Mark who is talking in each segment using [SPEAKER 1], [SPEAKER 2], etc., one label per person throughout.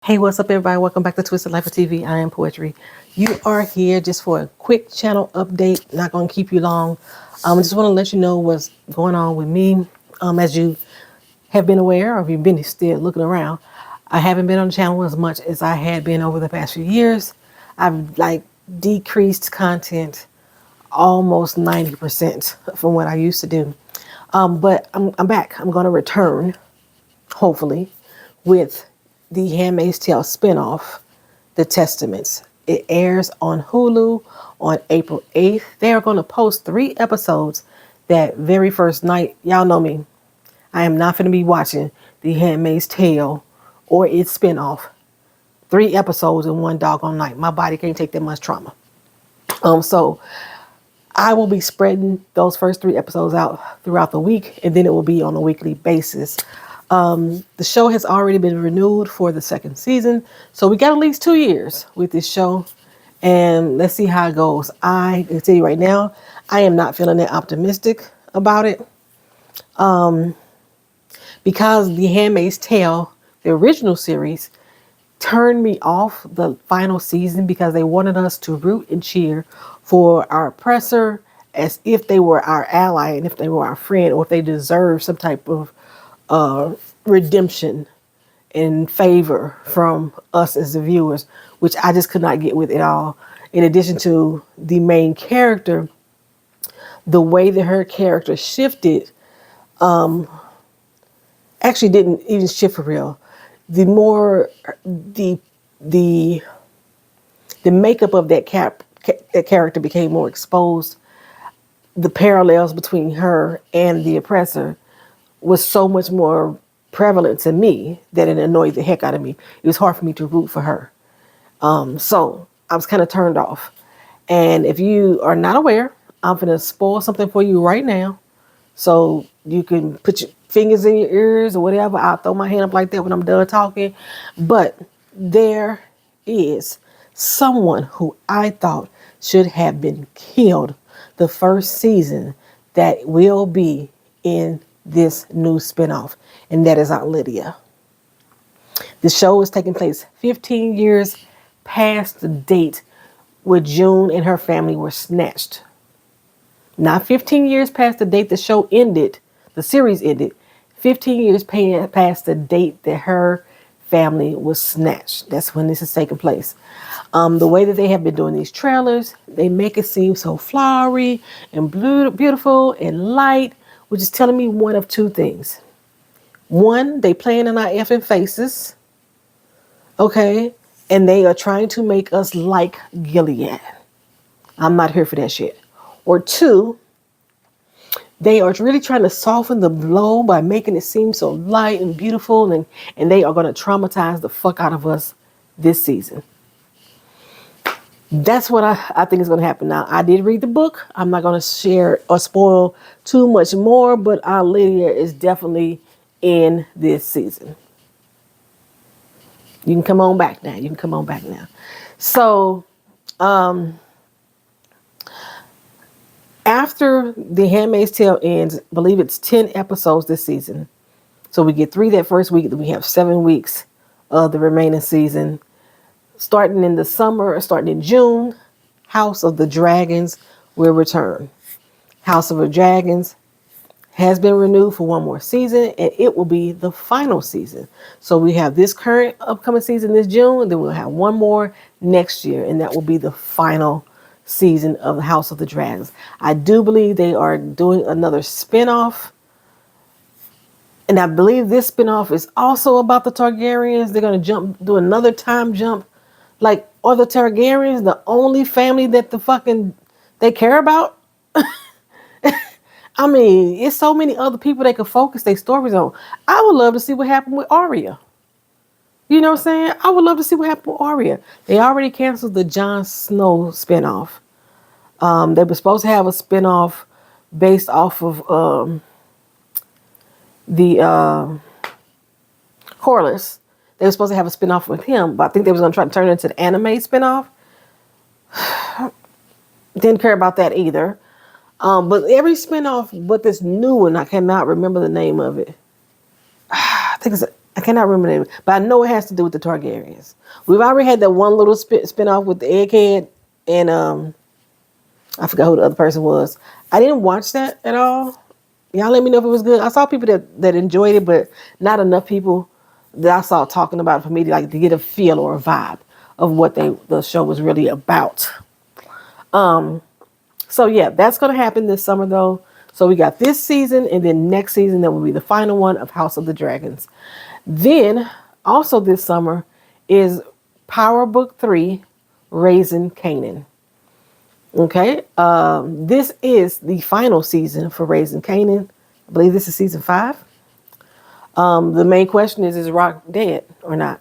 [SPEAKER 1] Hey, what's up, everybody? Welcome back to Twisted Life of TV. I am Poetry. You are here just for a quick channel update. Not going to keep you long. I just want to let you know what's going on with me. As you have been aware, or if you've been still looking around, I haven't been on the channel as much as I had been over the past few years. I've decreased content almost 90% from what I used to do. But I'm back. I'm going to return, hopefully, with the Handmaid's Tale spinoff, The Testaments. It airs on Hulu on April 8th. They are going to post 3 episodes that very first night. Y'all know me. I am not going to be watching The Handmaid's Tale or its spinoff 3 episodes in one doggone night. My body can't take that much trauma. So I will be spreading those first 3 episodes out throughout the week, and then it will be on a weekly basis. The show has already been renewed for the 2nd season, so we got at least 2 years with this show, and let's see how it goes. I can tell you right now, I am not feeling that optimistic about it, because The Handmaid's Tale, the original series, turned me off the final season because they wanted us to root and cheer for our oppressor as if they were our ally and if they were our friend, or if they deserve some type of redemption and favor from us as the viewers, which I just could not get with at all. In addition to the main character, the way that her character shifted, actually didn't even shift for real. The more the makeup of that character became more exposed. The parallels between her and the oppressor was so much more prevalent to me that it annoyed the heck out of me. It was hard for me to root for her. So I was kind of turned off. And if you are not aware, I'm going to spoil something for you right now, so you can put your fingers in your ears or whatever. I'll throw my hand up like that when I'm done talking. But there is someone who I thought should have been killed the first season that will be in this new spinoff, and that is Aunt Lydia. The show is taking place 15 years past the date where June and her family were snatched. Not 15 years past the date the show ended, the series ended. 15 years past the date that her family was snatched. That's when this is taking place. The way that they have been doing these trailers, they make it seem so flowery and beautiful and light, which is telling me one of 2 things. One, they playing in our effing faces, okay? And they are trying to make us like Gilead. I'm not here for that shit. Or 2, they are really trying to soften the blow by making it seem so light and beautiful, and they are going to traumatize the fuck out of us this season. That's what I think is going to happen. Now, I did read the book. I'm not going to share or spoil too much more, but Aunt Lydia is definitely in this season. You can come on back now. You can come on back now. So, after The Handmaid's Tale ends, I believe it's 10 episodes this season. So we get 3 that first week, then we have 7 weeks of the remaining season. Starting in the summer, starting in June, House of the Dragons will return. House of the Dragons has been renewed for 1 more season, and it will be the final season. So we have this current upcoming season this June, and then we'll have 1 more next year, and that will be the final season of the House of the Dragons. I do believe they are doing another spinoff, and I believe this spinoff is also about the Targaryens. They're going to do another time jump. Like, are the Targaryens the only family that they care about? I mean, it's so many other people they could focus their stories on. I would love to see what happened with Arya. You know what I'm saying? I would love to see what happened with Arya. They already canceled the Jon Snow spinoff. They were supposed to have a spinoff based off of the Corlys. They were supposed to have a spinoff with him, but I think they was going to try to turn it into the anime spinoff. Didn't care about that either. But every spinoff, but this new one, I cannot remember the name of it. I think it's I cannot remember the name, but I know it has to do with the Targaryens. We've already had that one little spin-off with the egghead, and I forgot who the other person was. I didn't watch that at all. Y'all let me know if it was good. I saw people that enjoyed it, but not enough people that I saw talking about it for me to like to get a feel or a vibe of what the show was really about. So yeah, that's gonna happen this summer though. So we got this season, and then next season that will be the final one of House of the Dragons. Then also this summer is Power Book 3, Raising Kanan. Okay, this is the final season for Raising Kanan. I believe this is season 5. The main question is Rock dead or not?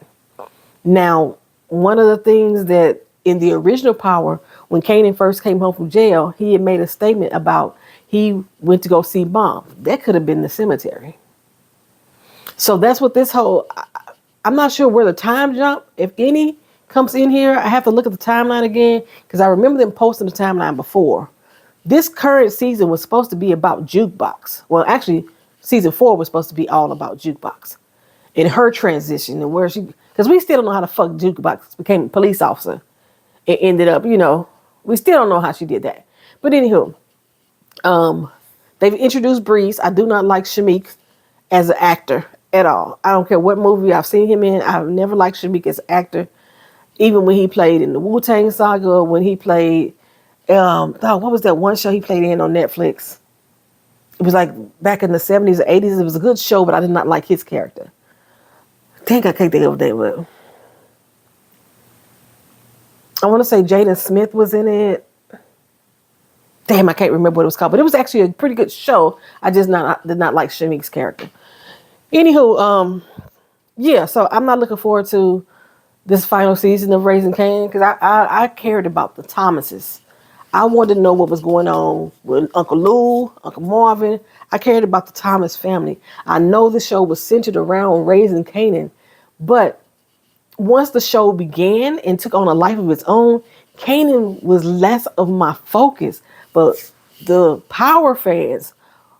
[SPEAKER 1] Now, one of the things that in the original Power, when Kanan first came home from jail, he had made a statement about he went to go see Mom. That could have been the cemetery. So that's what this whole, I'm not sure where the time jump, if any, comes in here. I have to look at the timeline again because I remember them posting the timeline before. This current season was supposed to be about Jukebox. Well, actually, season 4 was supposed to be all about Jukebox and her transition and where she, because we still don't know how the fuck Jukebox became a police officer. It ended up, we still don't know how she did that. But anywho, they've introduced Breeze. I do not like Shamik as an actor at all. I don't care what movie I've seen him in. I've never liked Shamik as an actor. Even when he played in the Wu-Tang Saga, when he played, what was that one show he played in on Netflix? It was like back in the 70s or 80s. It was a good show, but I did not like his character. I can't think of the name, but I want to say Jaden Smith was in it. Damn, I can't remember what it was called, but it was actually a pretty good show. I just did not like Shamik's character. Anywho, yeah, so I'm not looking forward to this final season of Raising Kanan because I cared about the Thomases. I wanted to know what was going on with Uncle Lou, Uncle Marvin. I cared about the Thomas family. I know the show was centered around Raising Kanan, but once the show began and took on a life of its own, Kanan was less of my focus. But the Power fans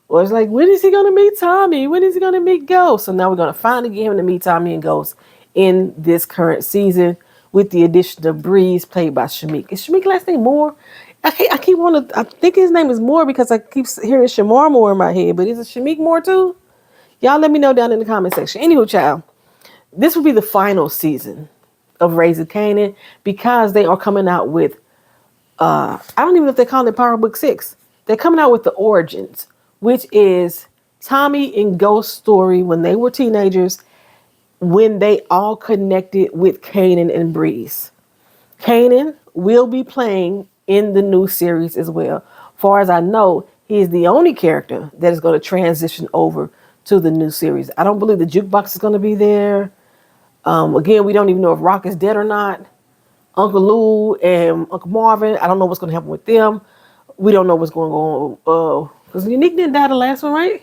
[SPEAKER 1] was like, when is he going to meet Tommy? When is he going to meet Ghost? So now we're going to finally get him to meet Tommy and Ghost in this current season with the addition of Breeze, played by Shamik. Is Shamik last name Moore? I think his name is Moore because I keep hearing Shamar Moore in my head. But is it Shamik Moore too? Y'all let me know down in the comment section. Anywho, child, this will be the final season of Raising Kanan because they are coming out with, I don't even know if they call it Power Book 6. They're coming out with the Origins, which is Tommy and Ghost's story when they were teenagers, when they all connected with Kanan and Breeze. Kanan will be playing in the new series as well. Far as I know, he is the only character that is going to transition over to the new series. I don't believe the Jukebox is going to be there. Again, we don't even know if Rock is dead or not. Uncle Lou and Uncle Marvin, I don't know what's going to happen with them. We don't know what's going on. Because Unique didn't die the last one, right?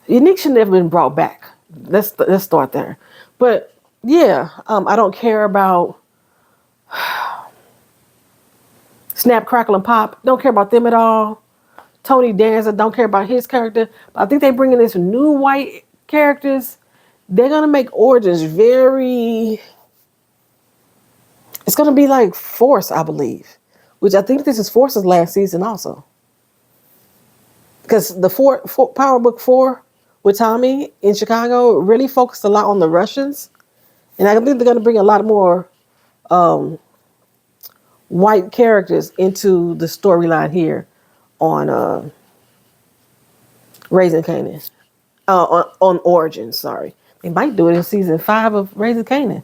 [SPEAKER 1] Unique should never been brought back. Let's start there. But yeah, I don't care about Snap, Crackle, and Pop. Don't care about them at all. Tony Danza, don't care about his character. But I think they're bringing in some new white characters. They're going to make Origins very... It's going to be like Force, I believe. Which I think this is Force's last season also. Because the Power Book 4 with Tommy in Chicago really focused a lot on the Russians. And I think they're going to bring a lot more white characters into the storyline here on Raising Kanan. On Origins, sorry. They might do it in season 5 of Raising Kanan.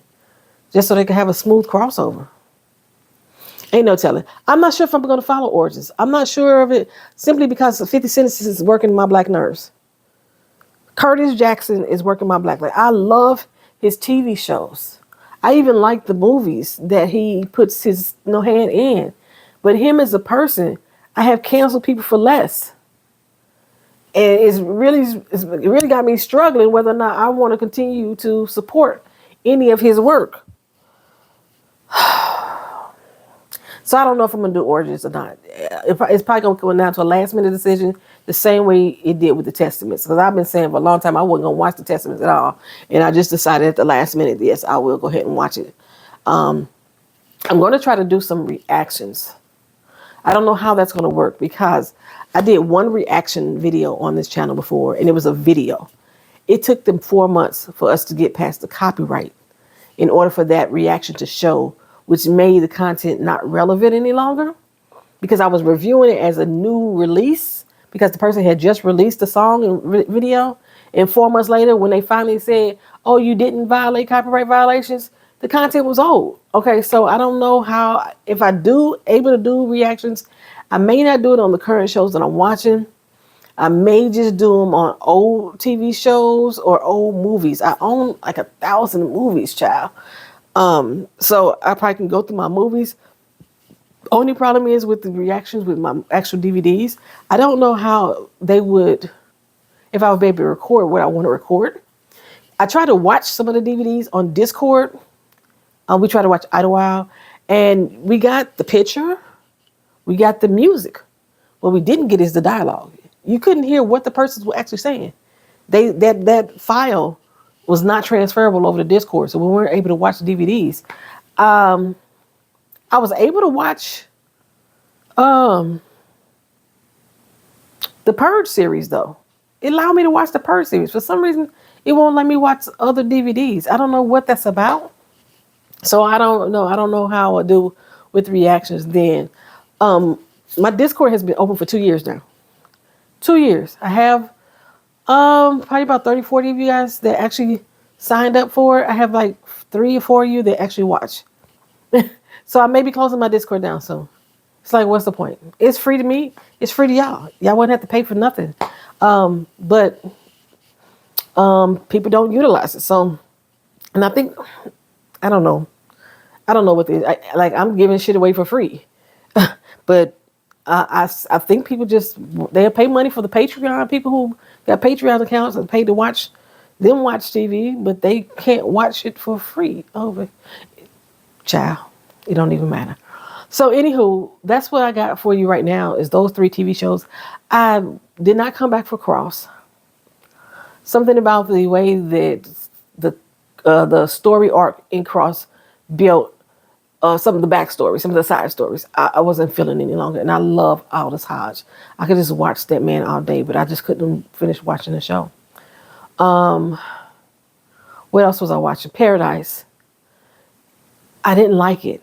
[SPEAKER 1] Just so they can have a smooth crossover. Ain't no telling. I'm not sure if I'm going to follow Origins. I'm not sure of it simply because 50 Cent is working my black nerves. Curtis Jackson is working my black nerves. I love his TV shows. I even like the movies that he puts his hand in. But him as a person, I have canceled people for less. And it really got me struggling whether or not I want to continue to support any of his work. So So I don't know if I'm gonna do Origins or not. It's probably gonna come down to a last minute decision, the same way it did with the Testaments. Because I've been saying for a long time I wasn't gonna watch the Testaments at all, and I just decided at the last minute, yes, I will go ahead and watch it. I'm going to try to do some reactions. I don't know how that's going to work because I did one reaction video on this channel before, and it was a video. It took them 4 months for us to get past the copyright in order for that reaction to show, which made the content not relevant any longer because I was reviewing it as a new release because the person had just released the song and video. And 4 months later, when they finally said, oh, you didn't violate copyright violations, the content was old. Okay, so I don't know how, if I do able to do reactions, I may not do it on the current shows that I'm watching. I may just do them on old TV shows or old movies. I own like 1,000 movies, child. So I probably can go through my movies. Only problem is with the reactions with my actual DVDs. I don't know how they would, if I would be able to record what I want to record. I tried to watch some of the DVDs on Discord. We tried to watch Idlewild, and we got the picture, we got the music. What we didn't get is the dialogue. You couldn't hear what the persons were actually saying. That file was not transferable over to Discord, so we weren't able to watch the DVDs. I was able to watch the Purge series though. It allowed me to watch the Purge series. For some reason, it won't let me watch other DVDs. I don't know what that's about. So I don't know. I don't know how I do with reactions then. My Discord has been open for 2 years now. 2 years. I have probably about 30, 40 of you guys that actually signed up for it. I have like 3 or 4 of you that actually watch. So I may be closing my Discord down soon. It's like, what's the point? It's free to me. It's free to y'all. Y'all wouldn't have to pay for nothing. But people don't utilize it. So, and I think, I don't know. I don't know what this. I'm giving shit away for free, but I think people just they'll pay money for the Patreon. People who got Patreon accounts and pay to watch them watch TV, but they can't watch it for free. Oh, but child, it don't even matter. So, anywho, that's what I got for you right now. Is those 3 TV shows. I did not come back for Cross. Something about the way that the story arc in Cross built some of the backstory, some of the side stories. I wasn't feeling any longer, and I love Aldous Hodge. I could just watch that man all day, but I just couldn't finish watching the show. What else was I watching? Paradise. I didn't like it.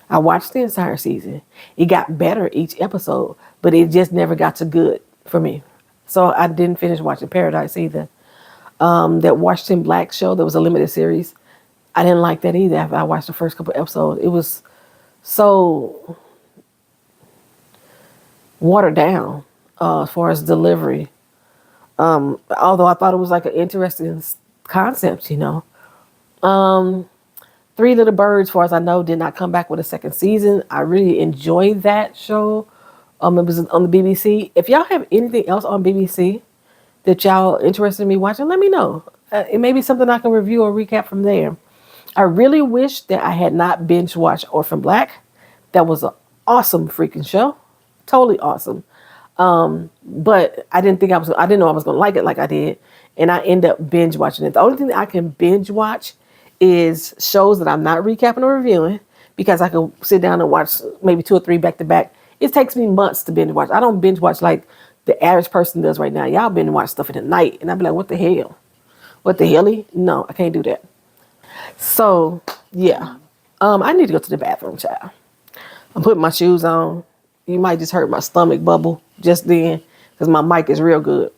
[SPEAKER 1] I watched the entire season. It got better each episode, but it just never got to good for me. So I didn't finish watching Paradise either. That Washington Black show, that was a limited series. I didn't like that either after I watched the first couple episodes. It was so watered down as far as delivery. Although I thought it was like an interesting concept, you know. Three Little Birds, as far as I know, did not come back with a second season. I really enjoyed that show. It was on the BBC. If y'all have anything else on BBC that y'all interested in me watching, let me know. It may be something I can review or recap from there. I really wish that I had not binge watched Orphan Black. That was an awesome freaking show. Totally awesome. But I didn't know I was going to like it like I did. And I end up binge watching it. The only thing that I can binge watch is shows that I'm not recapping or reviewing because I can sit down and watch maybe 2 or 3 back to back. It takes me months to binge watch. I don't binge watch like the average person does right now. Y'all binge watch stuff in the night. And I'd be like, what the hell? What the hell? No, I can't do that. So, yeah. I need to go to the bathroom, child. I'm putting my shoes on. You might just hurt my stomach bubble just then because my mic is real good.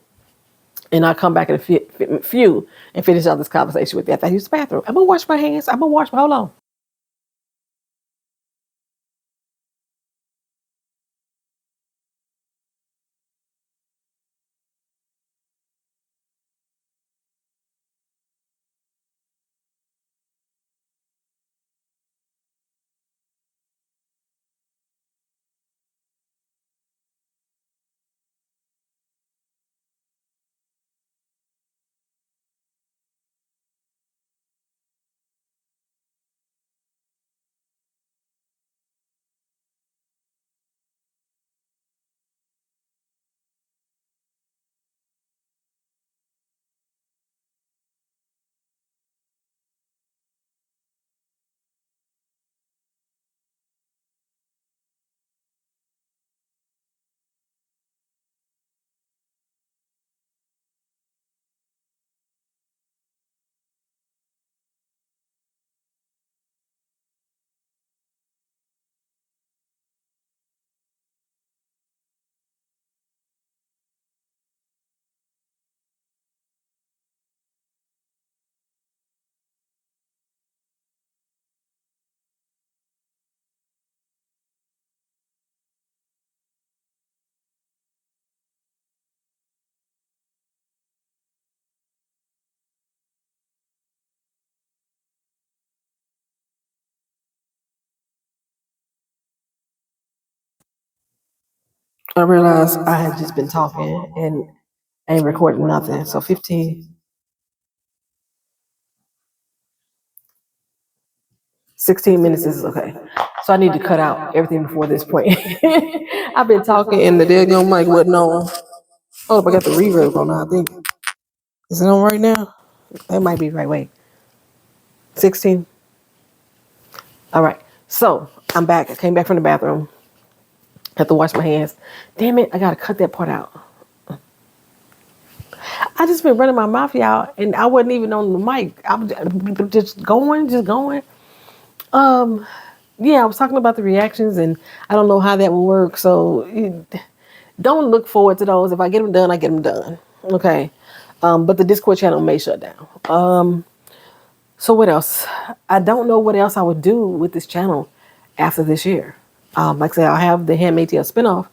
[SPEAKER 1] And I'll come back in a few and finish out this conversation with you after I use the bathroom. I'm going to wash my hands. Hold on. I realized I had just been talking and ain't recording nothing. So 16 minutes is okay. So I need to cut out everything before this point. I've been talking and the daggone mic wasn't on. Oh, I got the reverb on now, I think. Is it on right now? That might be right. Wait. 16? All right. So I'm back. I came back from the bathroom. Have to wash my hands. Damn it, I gotta cut that part out. I just been running my mouth, y'all, and I wasn't even on the mic. I was just going. Yeah, I was talking about the reactions, and I don't know how that will work. So don't look forward to those. If I get them done, I get them done. Okay. But the Discord channel may shut down. So what else? I don't know what else I would do with this channel after this year. Like I said, I'll have the Handmaid's Tale spinoff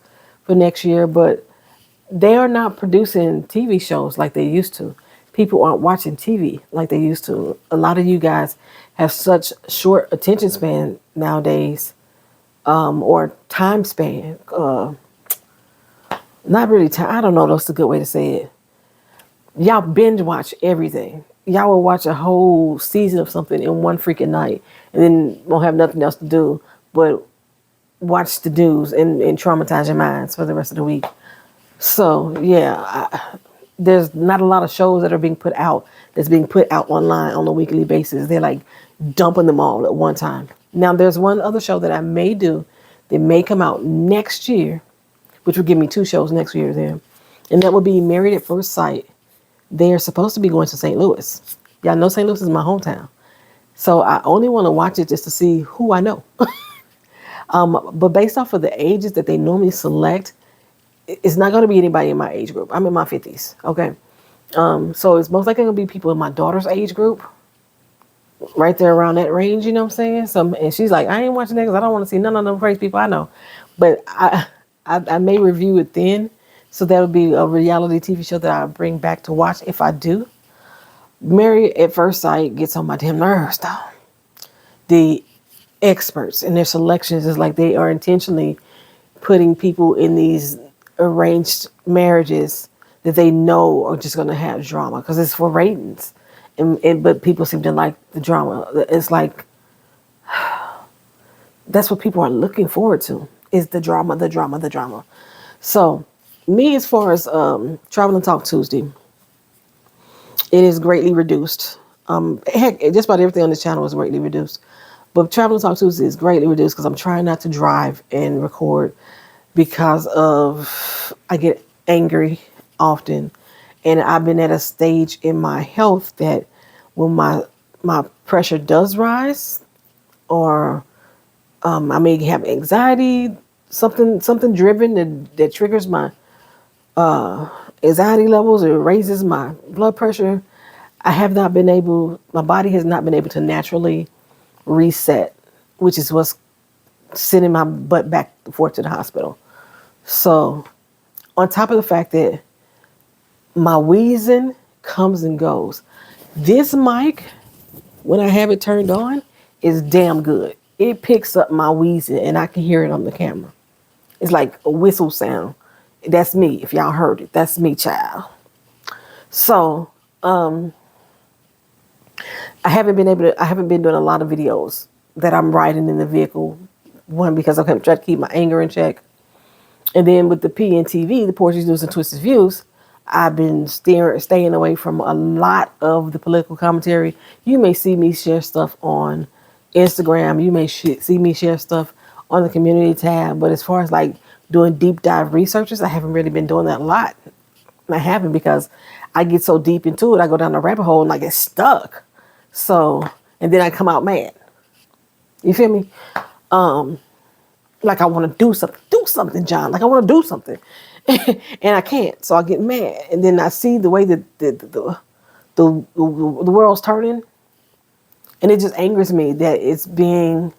[SPEAKER 1] for next year, but they are not producing TV shows like they used to. People aren't watching TV like they used to. A lot of you guys have such short attention span nowadays, or time span. Not really time. I don't know. That's a good way to say it. Y'all binge watch everything. Y'all will watch a whole season of something in one freaking night, and then won't have nothing else to do but watch the news and traumatize your minds for the rest of the week. So yeah, there's not a lot of shows that are being put out that's being put out online on a weekly basis. They're like dumping them all at one time. Now there's one other show that I may do that may come out next year, which will give me 2 shows next year then. And that will be Married at First Sight. They're supposed to be going to St. Louis. Y'all know St. Louis is my hometown. So I only want to watch it just to see who I know. But based off of the ages that they normally select, it's not going to be anybody in my age group. I'm in my 50s. Okay. So it's most likely going to be people in my daughter's age group, right there around that range. You know what I'm saying? So, and she's like, I ain't watching that because I don't want to see none of them crazy people I know. But I may review it then. So that would be a reality TV show that I bring back to watch if I do. Married at First Sight gets on my damn nerves, though. The experts and their selections is like they are intentionally putting people in these arranged marriages that they know are just going to have drama because it's for ratings. But people seem to like the drama. It's like that's what people are looking forward to is the drama. So me, as far as Travel and Talk Tuesday, it is greatly reduced. Heck, just about everything on this channel is greatly reduced. But Travel and Talk Tuesday is greatly reduced because I'm trying not to drive and record because of I get angry often, and I've been at a stage in my health that when my pressure does rise, or I may have anxiety, something driven that triggers my anxiety levels or raises my blood pressure. My body has not been able to naturally reset, which is what's sending my butt back and forth to the hospital. So, on top of the fact that my wheezing comes and goes, this mic, when I have it turned on, is damn good. It picks up my wheezing and I can hear it on the camera. It's like a whistle sound. That's me. If y'all heard it, that's me, child. So, I haven't been doing a lot of videos that I'm riding in the vehicle. One, because I'm trying to keep my anger in check. And then with the PNTV, the Portuguese News and Twisted Views, I've been staying away from a lot of the political commentary. You may see me share stuff on Instagram. You may see me share stuff on the community tab. But as far as like doing deep dive researches, I haven't really been doing that a lot. I haven't because I get so deep into it. I go down the rabbit hole and I get stuck. So, and then I come out mad. You feel me? Like I want to do something, John. Like I want to do something, and I can't. So I get mad, and then I see the way that the world's turning, and it just angers me that it's being.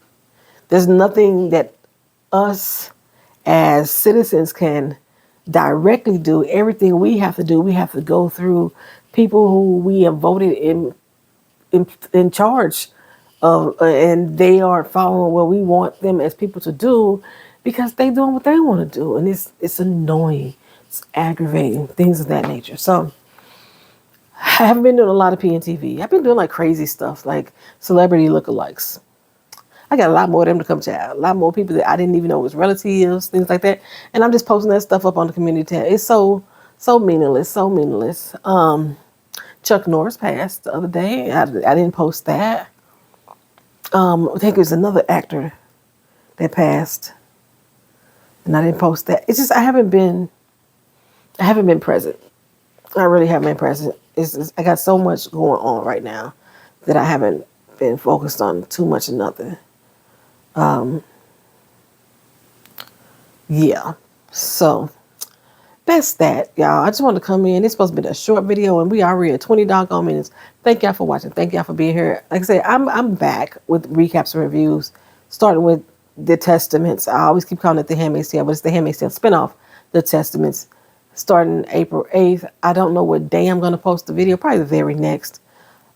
[SPEAKER 1] There's nothing that us as citizens can directly do. Everything we have to do, we have to go through people who we have voted in charge of, and they are following what we want them as people to do. because they doing what they want to do, and it's annoying, it's aggravating, things of that nature. So I haven't been doing a lot of PNTV. I've been doing like crazy stuff, like celebrity lookalikes. I got a lot more of them to come chat. A lot more people that I didn't even know was relatives, things like that. And I'm just posting that stuff up on the community tab. It's so meaningless, so meaningless. Chuck Norris passed the other day. I didn't post that. I think it was another actor that passed, and I didn't post that. It's just I haven't been present. I really haven't been present. It's just, I got so much going on right now that I haven't been focused on too much of nothing. Yeah. So that's that, y'all. I just wanted to come in. It's supposed to be a short video, and we already at 20 doggone minutes. Thank y'all for watching. Thank y'all for being here. Like I said, I'm back with recaps and reviews, starting with the Testaments. I always keep calling it the Handmaid's Tale, but it's the Handmaid's Tale spinoff, the Testaments, starting April 8th. I don't know what day I'm going to post the video. Probably the very next,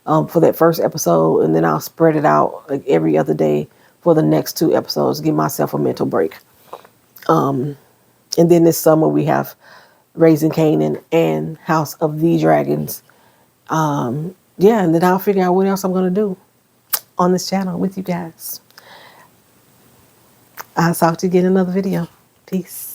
[SPEAKER 1] for that first episode, and then I'll spread it out like every other day for the next 2 episodes. Give myself a mental break. And then this summer we have Raising Canaan and House of the Dragons. Yeah, and then I'll figure out what else I'm going to do on this channel with you guys. I'll talk to you again in another video. Peace.